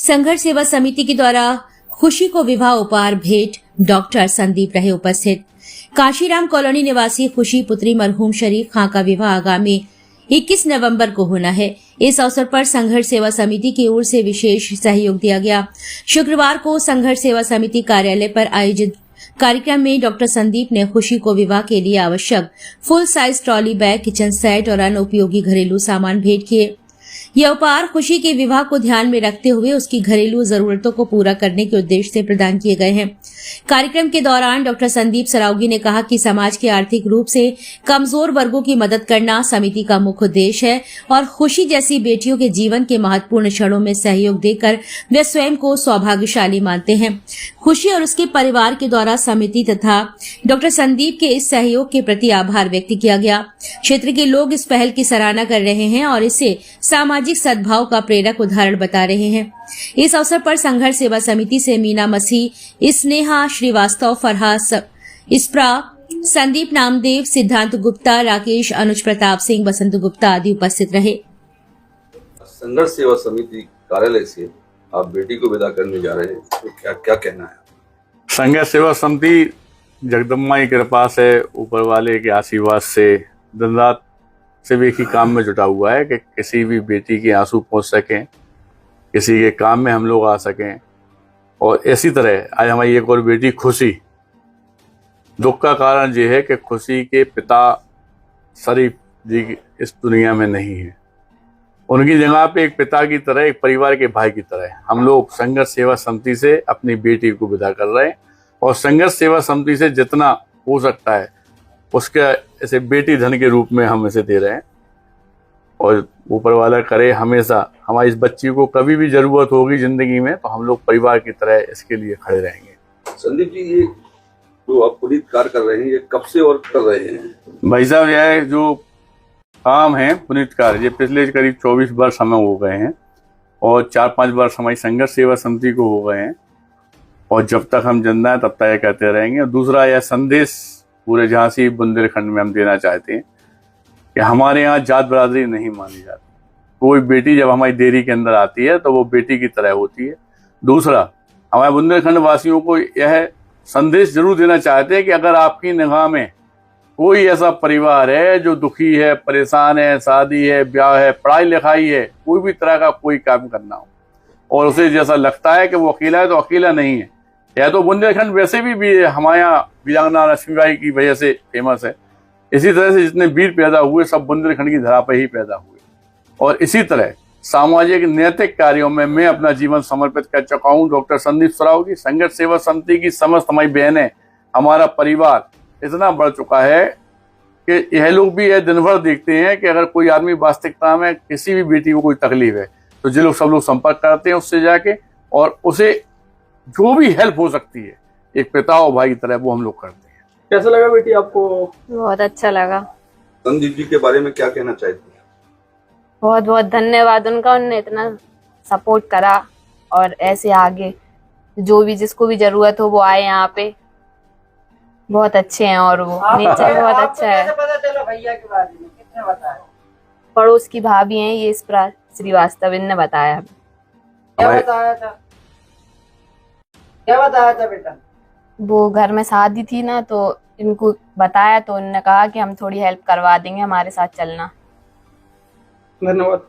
संघर्ष सेवा समिति के द्वारा खुशी को विवाह उपहार भेंट डॉक्टर संदीप रहे उपस्थित। काशीराम कॉलोनी निवासी खुशी पुत्री मरहूम शरीफ खां का विवाह आगामी 21 नवंबर को होना है। इस अवसर पर संघर्ष सेवा समिति की ओर से विशेष सहयोग दिया गया। शुक्रवार को संघर्ष सेवा समिति कार्यालय पर आयोजित कार्यक्रम में डॉक्टर संदीप ने खुशी को विवाह के लिए आवश्यक full size trolley bag, kitchen set और अन्य उपयोगी घरेलू सामान भेंट किए। यह उपहार खुशी के विवाह को ध्यान में रखते हुए उसकी घरेलू जरूरतों को पूरा करने के उद्देश्य से प्रदान किए गए हैं। कार्यक्रम के दौरान डॉक्टर संदीप सरावगी ने कहा कि समाज के आर्थिक रूप से कमजोर वर्गों की मदद करना समिति का मुख्य उद्देश्य है और खुशी जैसी बेटियों के जीवन के महत्वपूर्ण क्षणों में सहयोग देकर वे स्वयं को सौभाग्यशाली मानते हैं। खुशी और उसके परिवार के द्वारा समिति तथा डॉक्टर संदीप के इस सहयोग के प्रति आभार व्यक्त किया गया। क्षेत्र के लोग इस पहल की सराहना कर रहे हैं और इसे सामाजिक सद्भाव का प्रेरक उदाहरण बता रहे हैं। इस अवसर पर संघर्ष सेवा समिति से मीना मसीह, स्नेहा श्रीवास्तव, फरहाद इस्प्रा, संदीप नामदेव, सिद्धांत गुप्ता, राकेश, अनुज प्रताप सिंह, बसंत गुप्ता आदि उपस्थित रहे। संघर्ष सेवा समिति कार्यालय से आप बेटी को विदा करने जा रहे हैं, तो क्या कहना है? संघर्ष सेवा समिति जगदम्बा की कृपा से, ऊपर वाले के आशीर्वाद से दिन रात सिर्फ एक ही काम में जुटा हुआ है कि किसी भी बेटी के आंसू पहुंच सकें, किसी के काम में हम लोग आ सकें। और इसी तरह आज हमारी एक और बेटी खुशी, दुख का कारण ये है कि खुशी के पिता शरीफ जी इस दुनिया में नहीं है। उनकी जगह पे एक पिता की तरह, एक परिवार के भाई की तरह हम लोग संघर्ष सेवा समिति से अपनी बेटी को विदा कर रहे हैं और संघर्ष सेवा समिति से जितना हो सकता है उसका ऐसे बेटी धन के रूप में हम इसे दे रहे हैं। और ऊपर वाला करे हमेशा हमारी इस बच्ची को कभी भी जरूरत होगी जिंदगी में तो हम लोग परिवार की तरह इसके लिए खड़े रहेंगे। संदीप जी, ये जो आप पुनीत कार्य कर रहे हैं, ये कब से और कर रहे हैं? भाई साहब, यह जो काम है पुनीत कार्य, ये पिछले करीब 24 वर्ष हमें हो गए हैं और 4-5 वर्ष हमारी संघर्ष सेवा समिति को हो गए हैं और जब तक हम जिंदा है तब तक ये कहते रहेंगे। और दूसरा यह संदेश पूरे झांसी बुंदेलखंड में हम देना चाहते हैं कि हमारे यहाँ जात बरादरी नहीं मानी जाती। कोई बेटी जब हमारी डेयरी के अंदर आती है तो वो बेटी की तरह होती है। दूसरा, हमारे बुंदेलखंड वासियों को यह संदेश जरूर देना चाहते हैं कि अगर आपकी निगाह में कोई ऐसा परिवार है जो दुखी है, परेशान है, शादी है, ब्याह है, पढ़ाई लिखाई है, कोई भी तरह का कोई काम करना हो और उसे जैसा लगता है कि वो अकेला है, तो अकेला नहीं है। यह तो बुंदेलखंड वैसे भी हमारे यहाँ वीरांगना लक्ष्मीबाई की वजह से फेमस है। इसी तरह से जितने वीर पैदा हुए सब बुंदेलखंड की धरा पर ही पैदा हुए। और इसी तरह सामाजिक नैतिक कार्यों में मैं अपना जीवन समर्पित कर चुका हूँ। डॉक्टर संदीप सरावगी, संघर्ष सेवा समिति की समस्त हमारी बहनें, हमारा परिवार इतना बढ़ चुका है कि यह लोग भी यह दिन भर देखते हैं कि अगर कोई आदमी वास्तविकता में किसी भी बेटी को कोई तकलीफ है तो जो लोग सब लोग संपर्क करते हैं उससे जाके और उसे जो भी हेल्प हो सकती है एक पिता और भाई की तरह वो हम लोग करते हैं। कैसा लगा बेटी आपको? बहुत अच्छा लगा। संदीप जी के बारे में क्या कहना चाहते हैं? बहुत बहुत धन्यवाद उनका, उन्होंने इतना सपोर्ट करा और ऐसे आगे जो भी जिसको भी जरूरत हो वो आए यहाँ पे। बहुत अच्छे हैं और वो नेचर बहुत अच्छा है। पता चला भैया के बारे में किसने बताया? पड़ोस की भाभी हैं ये इस्प्रा श्रीवास्तव, इनने बताया। क्या बताया था? क्या बताया था बेटा? वो घर में शादी थी ना तो इनको बताया तो उन्होंने कहा कि हम थोड़ी हेल्प करवा देंगे, हमारे साथ चलना। धन्यवाद।